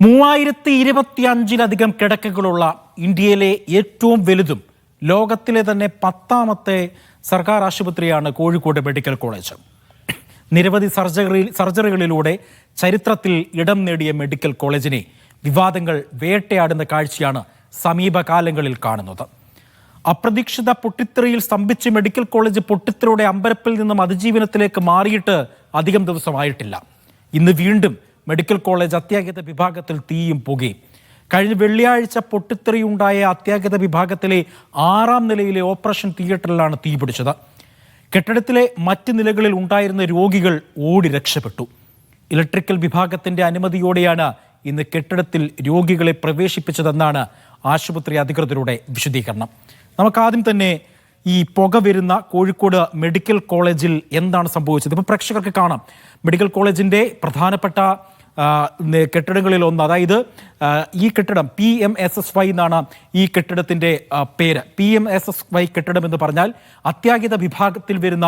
3025-ലധികം കിടക്കകളുള്ള ഇന്ത്യയിലെ ഏറ്റവും വലുതും ലോകത്തിലെ തന്നെ 10ാമത്തെ സർക്കാർ ആശുപത്രിയാണ് കോഴിക്കോട് മെഡിക്കൽ കോളേജ്. നിരവധി സർജറികളിലൂടെ ചരിത്രത്തിൽ ഇടം നേടിയ മെഡിക്കൽ കോളേജിനെ വിവാദങ്ങൾ വേട്ടയാടുന്ന കാഴ്ചയാണ് സമീപകാലങ്ങളിൽ കാണുന്നത്. അപ്രതീക്ഷിത പൊട്ടിത്തെറിയിൽ സ്തംഭിച്ച് മെഡിക്കൽ കോളേജ് പൊട്ടിത്തെറിയുടെ അമ്പരപ്പിൽ നിന്നും അതിജീവനത്തിലേക്ക് മാറിയിട്ട് അധികം ദിവസമായിട്ടില്ല. ഇന്ന് വീണ്ടും മെഡിക്കൽ കോളേജ് അത്യാഹിത വിഭാഗത്തിൽ തീയും പുകയും. കഴിഞ്ഞ വെള്ളിയാഴ്ച പൊട്ടിത്തെറിയുണ്ടായ അത്യാഹിത വിഭാഗത്തിലെ 6ാം നിലയിലെ ഓപ്പറേഷൻ തിയേറ്ററിലാണ് തീ പിടിച്ചത്. കെട്ടിടത്തിലെ മറ്റ് നിലകളിൽ ഉണ്ടായിരുന്ന രോഗികൾ ഓടി രക്ഷപ്പെട്ടു. ഇലക്ട്രിക്കൽ വിഭാഗത്തിന്റെ അനുമതിയോടെയാണ് ഇന്ന് കെട്ടിടത്തിൽ രോഗികളെ പ്രവേശിപ്പിച്ചതെന്നാണ് ആശുപത്രി അധികൃതരുടെ വിശദീകരണം. നമുക്കാദ്യം തന്നെ ഈ പുക വരുന്ന കോഴിക്കോട് മെഡിക്കൽ കോളേജിൽ എന്താണ് സംഭവിച്ചത് ഇപ്പോൾ പ്രേക്ഷകർക്ക് കാണാം. മെഡിക്കൽ കോളേജിന്റെ പ്രധാനപ്പെട്ട കെട്ടിടങ്ങളിൽ ഒന്ന്, അതായത് ഈ കെട്ടിടം PMSSY എന്നാണ് ഈ കെട്ടിടത്തിന്റെ പേര്. PMSSY കെട്ടിടം എന്ന് പറഞ്ഞാൽ അത്യാഹിത വിഭാഗത്തിൽ വരുന്ന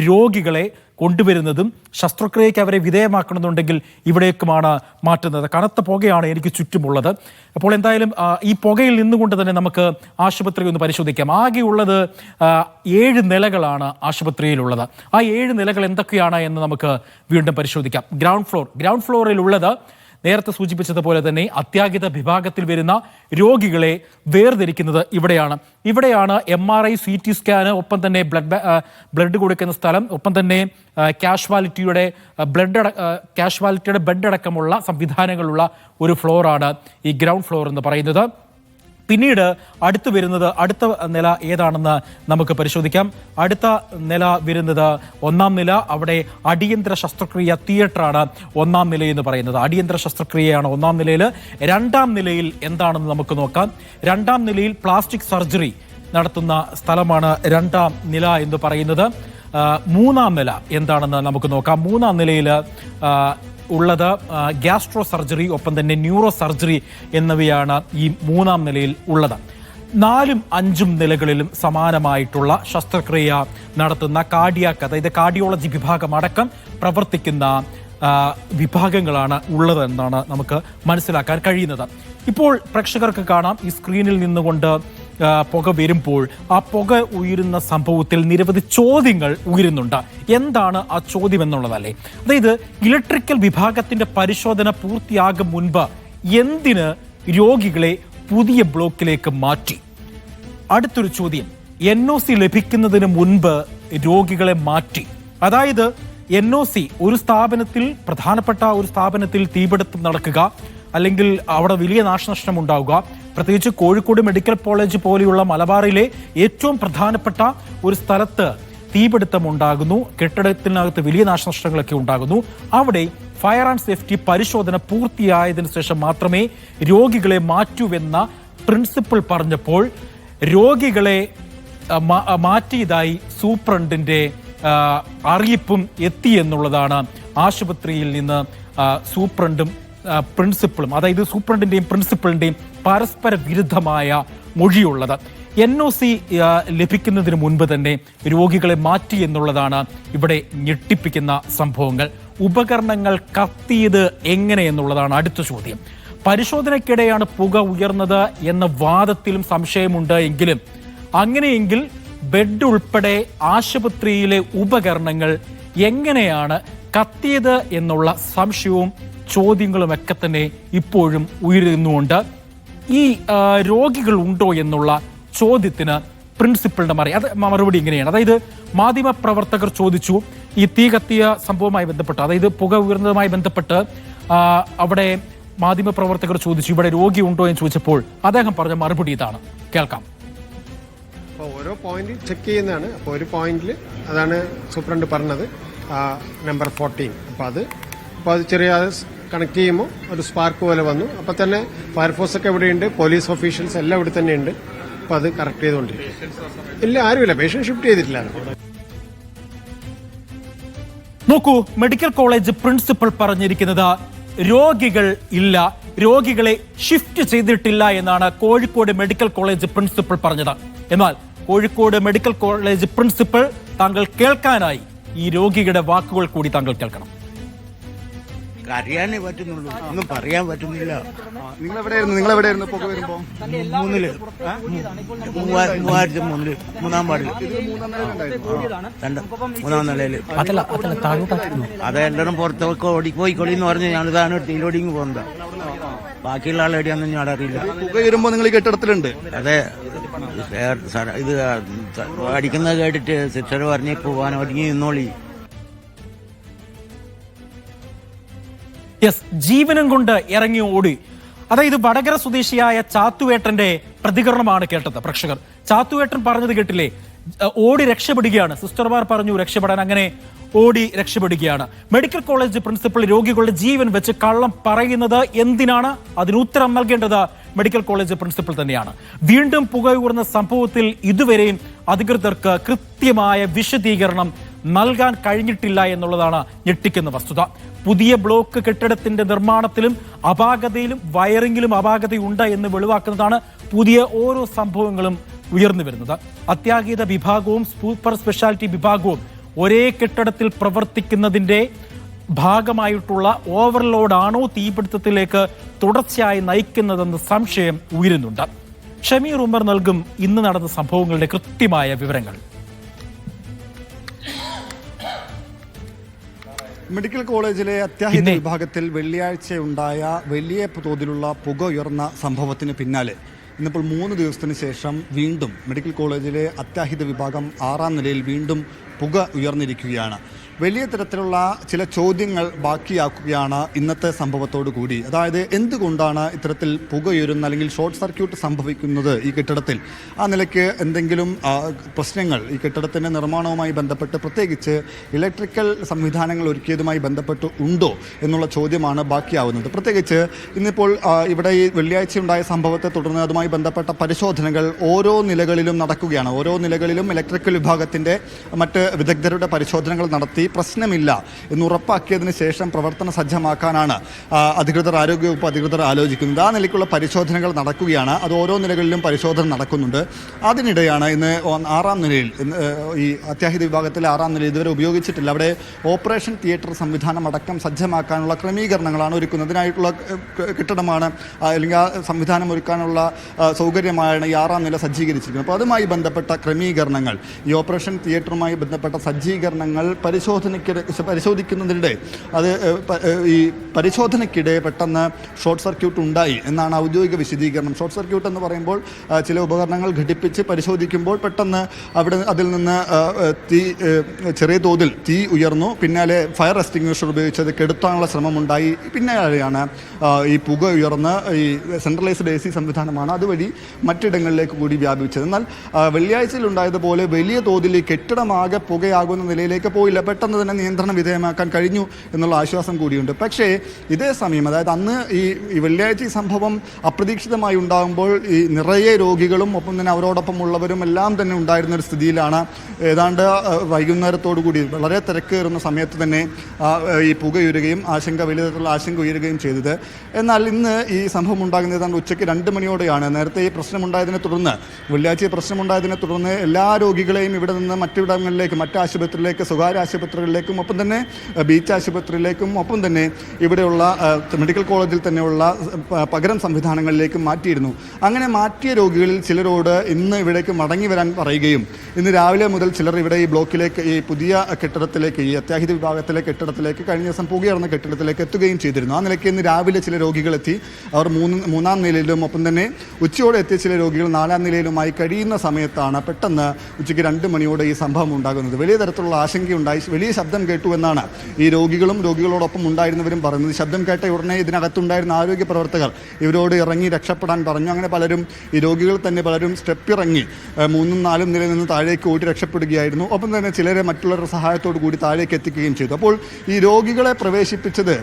രോഗികളെ കൊണ്ടുവരുന്നതും ശസ്ത്രക്രിയയ്ക്ക് അവരെ വിധേയമാക്കണമെന്നുണ്ടെങ്കിൽ ഇവിടേക്കുമാണ് മാറ്റുന്നത്. കനത്ത പുകയാണ് എനിക്ക് ചുറ്റുമുള്ളത്. അപ്പോൾ എന്തായാലും ഈ പുകയിൽ നിന്നുകൊണ്ട് തന്നെ നമുക്ക് ആശുപത്രി ഒന്ന് പരിശോധിക്കാം. ആകെയുള്ളത് 7 നിലകളാണ് ആശുപത്രിയിലുള്ളത്. ആ 7 നിലകൾ എന്തൊക്കെയാണ് എന്ന് നമുക്ക് വീണ്ടും പരിശോധിക്കാം. ഗ്രൗണ്ട് ഫ്ലോറിലുള്ളത് നേരത്തെ സൂചിപ്പിച്ചതുപോലെ തന്നെ അത്യാഹിത വിഭാഗത്തിൽ വരുന്ന രോഗികളെ വേർതിരിക്കുന്നത് ഇവിടെയാണ് MRI, CT സ്കാന്, ഒപ്പം തന്നെ ബ്ലഡ് കൊടുക്കുന്ന സ്ഥലം, ഒപ്പം തന്നെ കാഷ്വാലിറ്റിയുടെ ബെഡ് അടക്കമുള്ള സംവിധാനങ്ങളുള്ള ഒരു ഫ്ലോറാണ് ഈ ഗ്രൗണ്ട് ഫ്ലോർ എന്ന് പറയുന്നത്. പിന്നീട് അടുത്ത നില ഏതാണെന്ന് നമുക്ക് പരിശോധിക്കാം. അടുത്ത നില വരുന്നത് 1ാം നില. അവിടെ അടിയന്തര ശസ്ത്രക്രിയ തിയേറ്ററാണ് 1ാം നില എന്ന് പറയുന്നത്. അടിയന്തര ശസ്ത്രക്രിയയാണ് 1ാം നിലയിൽ. 2ാം നിലയിൽ എന്താണെന്ന് നമുക്ക് നോക്കാം. 2ാം നിലയിൽ പ്ലാസ്റ്റിക് സർജറി നടത്തുന്ന സ്ഥലമാണ് 2ാം നില എന്ന് പറയുന്നത്. 3ാം നില എന്താണെന്ന് നമുക്ക് നോക്കാം. 3ാം നിലയിൽ ഉള്ളത് ഗ്യാസ്ട്രോ സർജറി, ഒപ്പം തന്നെ ന്യൂറോ സർജറി എന്നിവയാണ് ഈ 3ാം നിലയിൽ ഉള്ളത്. 4ഉം 5ഉം നിലകളിലും സമാനമായിട്ടുള്ള ശസ്ത്രക്രിയ നടത്തുന്ന കാർഡിയാക്, അതായത് കാർഡിയോളജി വിഭാഗം അടക്കം പ്രവർത്തിക്കുന്ന വിഭാഗങ്ങളാണ് ഉള്ളതെന്നാണ് നമുക്ക് മനസ്സിലാക്കാൻ കഴിയുന്നത്. ഇപ്പോൾ പ്രേക്ഷകർക്ക് കാണാം, ഈ സ്ക്രീനിൽ നിന്നുകൊണ്ട് പുക വരുമ്പോൾ ആ പുക ഉയരുന്ന സംഭവത്തിൽ നിരവധി ചോദ്യങ്ങൾ ഉയരുന്നുണ്ട്. എന്താണ് ആ ചോദ്യം എന്നുള്ളതല്ലേ? അതായത് ഇലക്ട്രിക്കൽ വിഭാഗത്തിന്റെ പരിശോധന പൂർത്തിയാകും മുൻപ് എന്തിന് രോഗികളെ പുതിയ ബ്ലോക്കിലേക്ക് മാറ്റി? അടുത്തൊരു ചോദ്യം, NOC ലഭിക്കുന്നതിന് മുൻപ് രോഗികളെ മാറ്റി, അതായത് NOC പ്രധാനപ്പെട്ട ഒരു സ്ഥാപനത്തിൽ തീപിടുത്തം നടക്കുക, അല്ലെങ്കിൽ അവിടെ വലിയ നാശനഷ്ടം ഉണ്ടാവുക, പ്രത്യേകിച്ച് കോഴിക്കോട് മെഡിക്കൽ കോളേജ് പോലെയുള്ള മലബാറിലെ ഏറ്റവും പ്രധാനപ്പെട്ട ഒരു സ്ഥലത്ത് തീപിടുത്തം ഉണ്ടാകുന്നു, കെട്ടിടത്തിനകത്ത് വലിയ നാശനഷ്ടങ്ങളൊക്കെ ഉണ്ടാകുന്നു. അവിടെ ഫയർ ആൻഡ് സേഫ്റ്റി പരിശോധന പൂർത്തിയായതിനു ശേഷം മാത്രമേ രോഗികളെ മാറ്റൂവെന്ന പ്രിൻസിപ്പിൾ പറഞ്ഞപ്പോൾ രോഗികളെ മാറ്റിയതായി സൂപ്രണ്ടിന്റെ അറിയിപ്പും എത്തിയെന്നുള്ളതാണ് ആശുപത്രിയിൽ നിന്ന് സൂപ്രണ്ടും പ്രിൻസിപ്പളും, അതായത് സൂപ്രണ്ടിന്റെയും പ്രിൻസിപ്പളിന്റെയും പരസ്പര വിരുദ്ധമായ മൊഴിയുള്ളത്. NOC ലഭിക്കുന്നതിന് മുൻപ് തന്നെ രോഗികളെ മാറ്റി എന്നുള്ളതാണ് ഇവിടെ ഞെട്ടിപ്പിക്കുന്ന സംഭവങ്ങൾ. ഉപകരണങ്ങൾ കത്തിയത് എങ്ങനെയെന്നുള്ളതാണ് അടുത്ത ചോദ്യം. പരിശോധനയ്ക്കിടെയാണ് പുക ഉയർന്നത് എന്ന വാദത്തിലും സംശയമുണ്ട് എങ്കിലും, അങ്ങനെയെങ്കിൽ ബെഡ് ഉൾപ്പെടെ ആശുപത്രിയിലെ ഉപകരണങ്ങൾ എങ്ങനെയാണ് കത്തിയത് എന്നുള്ള സംശയവും ചോദ്യങ്ങളുമൊക്കെ തന്നെ ഇപ്പോഴും ഉയരുന്നുണ്ട്. ഈ രോഗികൾ ഉണ്ടോ എന്നുള്ള ചോദ്യത്തിന് പ്രിൻസിപ്പളിന്റെ മറുപടി ഇങ്ങനെയാണ്. അതായത് മാധ്യമപ്രവർത്തകർ ചോദിച്ചു, ഈ തീ കത്തിയ സംഭവവുമായി ബന്ധപ്പെട്ട്, അതായത് പുക ഉയർന്നതുമായി ബന്ധപ്പെട്ട് അവിടെ മാധ്യമപ്രവർത്തകർ ചോദിച്ചു ഇവിടെ രോഗി ഉണ്ടോ എന്ന് ചോദിച്ചപ്പോൾ അദ്ദേഹം പറഞ്ഞ മറുപടി ഇതാണ്, കേൾക്കാം. അപ്പോൾ ഓരോ പോയിന്റ് ചെക്ക് ചെയ്യുന്നതാണ്. അപ്പോൾ ഒരു പോയിന്റിൽ അതാണ് സൂപ്രണ്ട് പറഞ്ഞത്, നമ്പർ 14. അപ്പോൾ അത് ചെറിയ കണക്ട് ചെയ്യുമ്പോൾ ഒരു സ്പാർക്ക് പോലെ വന്നു. അപ്പോൾ തന്നെ ഫയർഫോഴ്സ് ഒക്കെ ഇവിടെയുണ്ട്, പോലീസ് ഓഫീഷ്യൽസ് എല്ലാം ഇവിടെ തന്നെയുണ്ട്. അപ്പോൾ അത് കറക്റ്റ് ചെയ്തുകൊണ്ടിരിക്കും. ഇല്ല, ആരുമില്ല, പേഷ്യന്റ് ഷിഫ്റ്റ് ചെയ്തിട്ടില്ല. നോക്കൂ, മെഡിക്കൽ കോളേജ് പ്രിൻസിപ്പൽ പറഞ്ഞിരിക്കുന്നത് രോഗികൾ ഇല്ല, രോഗികളെ ഷിഫ്റ്റ് ചെയ്തിട്ടില്ല എന്നാണ് കോഴിക്കോട് മെഡിക്കൽ കോളേജ് പ്രിൻസിപ്പൽ പറഞ്ഞത്. എന്നാൽ കോഴിക്കോട് മെഡിക്കൽ കോളേജ് പ്രിൻസിപ്പൽ, താങ്കൾ കേൾക്കാനായി ഈ രോഗിയുടെ വാക്കുകൾ കൂടി താങ്കൾ കേൾക്കണം. അറിയാനേ പറ്റുന്നുള്ളൂ, ഒന്നും പറയാൻ പറ്റുന്നില്ല. നിങ്ങളെവിടെയായിരുന്നു പുക വരുമ്പോ? 3-ല് 3003-ല് 3-ാം വാർഡിൽ മൂന്നാം നിലയില്. അതെല്ലാരും പുറത്തൊക്കെ ഓടിപ്പോയിക്കൊള്ളിന്ന് പറഞ്ഞ് ഞാനിതാണ് ടീലോടിങ് പോകുന്നത്. ബാക്കിയുള്ള ആളെവിടെയാണെന്ന് ഞാൻ അറിയില്ല. പുക വരുമ്പോ നിങ്ങൾ ഈ കെട്ടിടത്തിലുണ്ട്? അതെ, ഇത് അടിക്കുന്നത് കേട്ടിട്ട് സിസ്റ്റർ പറഞ്ഞ് പോവാൻ ഒരുങ്ങി നിന്നോളി. യെസ്, ജീവനും കൊണ്ട് ഇറങ്ങി ഓടി. അതായത് വടകര സ്വദേശിയായ ചാത്തുവേട്ടന്റെ പ്രതികരണമാണ് കേട്ടത് പ്രേക്ഷകർ. ചാത്തുവേട്ടൻ പറഞ്ഞത് കേട്ടില്ലേ, ഓടി രക്ഷപ്പെടുകയാണ്. സിസ്റ്റർമാർ പറഞ്ഞു രക്ഷപ്പെടാൻ, അങ്ങനെ ഓടി രക്ഷപ്പെടുകയാണ്. മെഡിക്കൽ കോളേജ് പ്രിൻസിപ്പൽ രോഗികളുടെ ജീവൻ വെച്ച് കള്ളം പറയുന്നത് എന്തിനാണ്? അതിന് ഉത്തരം നൽകേണ്ടത് മെഡിക്കൽ കോളേജ് പ്രിൻസിപ്പൽ തന്നെയാണ്. വീണ്ടും പുകയൂർന്ന സംഭവത്തിൽ ഇതുവരെയും അധികൃതർക്ക് കൃത്യമായ വിശദീകരണം നൽകാൻ കഴിഞ്ഞിട്ടില്ല എന്നുള്ളതാണ് ഞെട്ടിക്കുന്ന വസ്തുത. പുതിയ ബ്ലോക്ക് കെട്ടിടത്തിന്റെ നിർമ്മാണത്തിലും അപാകതയിലും വയറിംഗിലും അപാകതയുണ്ട് എന്ന് വെളിവാക്കുന്നതാണ് പുതിയ ഓരോ സംഭവങ്ങളും ഉയർന്നു വരുന്നത്. അത്യാഹിത വിഭാഗവും സൂപ്പർ സ്പെഷ്യാലിറ്റി വിഭാഗവും ഒരേ കെട്ടിടത്തിൽ പ്രവർത്തിക്കുന്നതിന്റെ ഭാഗമായിട്ടുള്ള ഓവർലോഡാണോ തീപിടുത്തത്തിലേക്ക് തുടർച്ചയായി നയിക്കുന്നതെന്ന് സംശയം ഉയരുന്നുണ്ട്. ഷമീർ ഉമർ നൽകും ഇന്ന് നടന്ന സംഭവങ്ങളുടെ കൃത്യമായ വിവരങ്ങൾ. മെഡിക്കൽ കോളേജിലെ അത്യാഹിത വിഭാഗത്തിൽ വെള്ളിയാഴ്ചയുണ്ടായ വലിയ തോതിലുള്ള പുക ഉയർന്ന സംഭവത്തിന് പിന്നാലെ ഇന്നിപ്പോൾ 3 ദിവസത്തിന് ശേഷം വീണ്ടും മെഡിക്കൽ കോളേജിലെ അത്യാഹിത വിഭാഗം 6-ാം നിലയിൽ വീണ്ടും പുക ഉയർന്നിരിക്കുകയാണ്. വലിയ തരത്തിലുള്ള ചില ചോദ്യങ്ങൾ ബാക്കിയാക്കുകയാണ് ഇന്നത്തെ സംഭവത്തോടു കൂടി. അതായത് എന്തുകൊണ്ടാണ് ഇത്തരത്തിൽ പുകയുരുന്ന അല്ലെങ്കിൽ ഷോർട്ട് സർക്യൂട്ട് സംഭവിക്കുന്നത് ഈ കെട്ടിടത്തിൽ? ആ നിലയ്ക്ക് എന്തെങ്കിലും പ്രശ്നങ്ങൾ ഈ കെട്ടിടത്തിൻ്റെ നിർമ്മാണവുമായി ബന്ധപ്പെട്ട് പ്രത്യേകിച്ച് ഇലക്ട്രിക്കൽ സംവിധാനങ്ങൾ ഒരുക്കിയതുമായി ബന്ധപ്പെട്ട് ഉണ്ടോ എന്നുള്ള ചോദ്യമാണ് ബാക്കിയാവുന്നത്. പ്രത്യേകിച്ച് ഇന്നിപ്പോൾ ഇവിടെ ഈ വെള്ളിയാഴ്ച ഉണ്ടായ സംഭവത്തെ തുടർന്ന് അതുമായി ബന്ധപ്പെട്ട പരിശോധനകൾ ഓരോ നിലകളിലും നടക്കുകയാണ്. ഓരോ നിലകളിലും ഇലക്ട്രിക്കൽ വിഭാഗത്തിൻ്റെ മറ്റ് വിദഗ്ധരുടെ പരിശോധനകൾ നടത്തി പ്രശ്നമില്ല എന്ന് ഉറപ്പാക്കിയതിന് ശേഷം പ്രവർത്തന സജ്ജമാക്കാനാണ് ആരോഗ്യവകുപ്പ് അധികൃതർ ആലോചിക്കുന്നത്. ആ നിലയ്ക്കുള്ള പരിശോധനകൾ നടക്കുകയാണ്. അത് ഓരോ നിലകളിലും പരിശോധന നടക്കുന്നുണ്ട്. അതിനിടെയാണ് ഇന്ന് 6-ാം നിലയിൽ, ഈ അത്യാഹിത വിഭാഗത്തിലെ 6-ാം നിലയിൽ ഇതുവരെ ഉപയോഗിച്ചിട്ടില്ല. അവിടെ ഓപ്പറേഷൻ തിയേറ്റർ സംവിധാനം അടക്കം സജ്ജമാക്കാനുള്ള ക്രമീകരണങ്ങളാണ് ഒരുക്കുന്നത്. അതിനായിട്ടുള്ള കെട്ടിടമാണ് അല്ലെങ്കിൽ ആ സംവിധാനം ഒരുക്കാനുള്ള സൗകര്യമാണ് ഈ 6-ാം നില സജ്ജീകരിച്ചിരിക്കുന്നത്. അപ്പോൾ അതുമായി ബന്ധപ്പെട്ട ക്രമീകരണങ്ങൾ, ഈ ഓപ്പറേഷൻ തിയേറ്ററുമായി ബന്ധപ്പെട്ട സജ്ജീകരണങ്ങൾ പരിശോധിക്കുന്നതിനിടെ ഈ പരിശോധനയ്ക്കിടെ പെട്ടെന്ന് ഷോർട്ട് സർക്യൂട്ട് ഉണ്ടായി എന്നാണ് ഔദ്യോഗിക വിശദീകരണം. ഷോർട്ട് സർക്യൂട്ട് എന്ന് പറയുമ്പോൾ ചില ഉപകരണങ്ങൾ ഘടിപ്പിച്ച് പരിശോധിക്കുമ്പോൾ പെട്ടെന്ന് അതിൽ നിന്ന് ചെറിയ തോതിൽ തീ ഉയർന്നു. പിന്നാലെ ഫയർ എക്സ്റ്റിംഗ്വിഷർ ഉപയോഗിച്ച് അത് കെടുത്താനുള്ള ശ്രമമുണ്ടായി. പിന്നാലെയാണ് ഈ പുക ഉയർന്ന് ഈ സെൻട്രലൈസ്ഡ് AC സംവിധാനമാണ് അതുവഴി മറ്റിടങ്ങളിലേക്ക് കൂടി വ്യാപിച്ചത്. എന്നാൽ വെള്ളിയാഴ്ചയിൽ ഉണ്ടായതുപോലെ വലിയ തോതിൽ ഈ കെട്ടിടമാകെ പുകയാകുന്ന നിലയിലേക്ക് പോയില്ല. പെട്ടെന്ന് തന്നെ നിയന്ത്രണ വിധേയമാക്കാൻ കഴിഞ്ഞു എന്നുള്ള ആശ്വാസം കൂടിയുണ്ട്. പക്ഷേ ഇതേ സമയം, അതായത് അന്ന് ഈ വെള്ളിയാഴ്ച ഈ സംഭവം അപ്രതീക്ഷിതമായി ഉണ്ടാകുമ്പോൾ ഈ നിറയെ രോഗികളും ഒപ്പം തന്നെ അവരോടൊപ്പം ഉള്ളവരും എല്ലാം തന്നെ ഉണ്ടായിരുന്ന ഒരു സ്ഥിതിയിലാണ്. ഏതാണ്ട് വൈകുന്നേരത്തോടു കൂടി വളരെ തിരക്കേറുന്ന സമയത്ത് തന്നെ ഈ പുകയുരുകയും വലിയ തരത്തിലുള്ള ആശങ്ക ഉയരുകയും ചെയ്തത്. എന്നാൽ ഇന്ന് ഈ സംഭവം ഉണ്ടാകുന്നത് ഏതാണ്ട് ഉച്ചയ്ക്ക് 2 മണിയോടെയാണ്. നേരത്തെ ഈ പ്രശ്നമുണ്ടായതിനെ തുടർന്ന്, വെള്ളിയാഴ്ച പ്രശ്നമുണ്ടായതിനെ തുടർന്ന് എല്ലാ രോഗികളെയും ഇവിടെ നിന്ന് മറ്റിടങ്ങളിലേക്ക്, മറ്റ് ആശുപത്രിയിലേക്ക്, സ്വകാര്യ ആശുപത്രികളിലേക്കും ഒപ്പം തന്നെ ബീച്ച് ആശുപത്രിയിലേക്കും ഒപ്പം തന്നെ ഇവിടെയുള്ള മെഡിക്കൽ കോളേജിൽ തന്നെയുള്ള പകരം സംവിധാനങ്ങളിലേക്കും മാറ്റിയിരുന്നു. അങ്ങനെ മാറ്റിയ രോഗികളിൽ ചിലരോട് ഇന്ന് ഇവിടേക്ക് മടങ്ങി വരാൻ പറയുകയും ഇന്ന് രാവിലെ മുതൽ ചിലർ ഇവിടെ ഈ ബ്ലോക്കിലേക്ക്, ഈ പുതിയ കെട്ടിടത്തിലേക്ക്, ഈ അത്യാഹിത വിഭാഗത്തിലെ കെട്ടിടത്തിലേക്ക്, കഴിഞ്ഞ ദിവസം പുകയർന്ന കെട്ടിടത്തിലേക്ക് എത്തുകയും ചെയ്തിരുന്നു. ആ നിലയ്ക്ക് ഇന്ന് രാവിലെ ചില രോഗികളെത്തി. അവർ 3-ാം നിലയിലും ഒപ്പം തന്നെ ഉച്ചയോടെ എത്തിയ ചില രോഗികൾ 4-ാം നിലയിലുമായി കഴിയുന്ന സമയത്താണ് പെട്ടെന്ന് ഉച്ചയ്ക്ക് 2 മണിയോടെ ഈ സംഭവം ഉണ്ടാകുന്നത്. വലിയ തരത്തിലുള്ള ആശങ്കയുണ്ടായി. വലിയ ശബ്ദം കേട്ടു എന്നാണ് ഈ രോഗികളും രോഗികളോടൊപ്പം ഉണ്ടായിരുന്നവരും പറയുന്നത്. ശബ്ദം കേട്ട ഉടനെ ഇതിനകത്തുണ്ടായിരുന്ന ആരോഗ്യ പ്രവർത്തകർ ഇവരോട് ഇറങ്ങി രക്ഷപ്പെടാൻ പറഞ്ഞു. അങ്ങനെ പലരും, ഈ രോഗികൾ തന്നെ പലരും സ്റ്റെപ്പ് ഇറങ്ങി 3-ഉം 4-ഉം നിലയിൽ നിന്ന് താഴേക്ക് ഓടി രക്ഷപ്പെടുകയായിരുന്നു. ഒപ്പം തന്നെ ചിലരെ മറ്റുള്ളവരുടെ സഹായത്തോടു കൂടി താഴേക്ക് എത്തിക്കുകയും ചെയ്തു. അപ്പോൾ ഈ രോഗികളെ പ്രവേശിപ്പിച്ചത്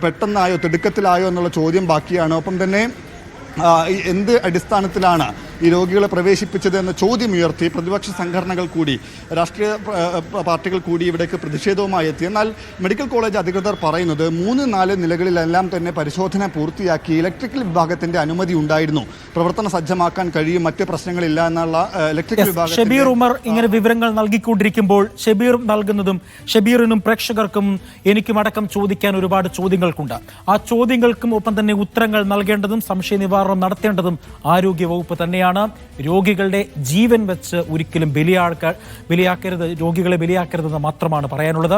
പെട്ടെന്നായോ തിടുക്കത്തിലായോ എന്നുള്ള ചോദ്യം ബാക്കിയാണ്. ഒപ്പം തന്നെ എന്ത് അടിസ്ഥാനത്തിലാണ് ഈ രോഗികളെ പ്രവേശിപ്പിച്ചത് എന്ന ചോദ്യമുയർത്തി പ്രതിപക്ഷ സംഘടനകൾ കൂടി രാഷ്ട്രീയ പാർട്ടികൾ കൂടി ഇവിടേക്ക് പ്രതിഷേധവുമായി എത്തി. എന്നാൽ മെഡിക്കൽ കോളേജ് അധികൃതർ പറയുന്നത് 3-4 നിലകളിലെല്ലാം തന്നെ പരിശോധന പൂർത്തിയാക്കി ഇലക്ട്രിക്കൽ വിഭാഗത്തിന്റെ അനുമതി ഉണ്ടായിരുന്നു, പ്രവർത്തന സജ്ജമാക്കാൻ കഴിയും, മറ്റ് പ്രശ്നങ്ങളില്ല എന്നുള്ള ഇലക്ട്രിക്കൽ വിഭാഗം. ഷബീർ ഉമർ ഇങ്ങനെ വിവരങ്ങൾ നൽകിക്കൊണ്ടിരിക്കുമ്പോൾ ഷബീർ നൽകുന്നതും ഷബീറിനും പ്രേക്ഷകർക്കും എനിക്കും അടക്കം ചോദിക്കാൻ ഒരുപാട് ചോദ്യങ്ങൾക്കുണ്ട്. ആ ചോദ്യങ്ങൾക്കും ഒപ്പം തന്നെ ഉത്തരങ്ങൾ നൽകേണ്ടതും സംശയ നിവാരണം നടത്തേണ്ടതും ആരോഗ്യവകുപ്പ് തന്നെയാണ്. രോഗികളുടെ ജീവൻ വെച്ച് ഒരിക്കലും ബലിയാക്കരുത്, രോഗികളെ ബലിയാക്കരുതെന്ന് മാത്രമാണ് പറയാനുള്ളത്.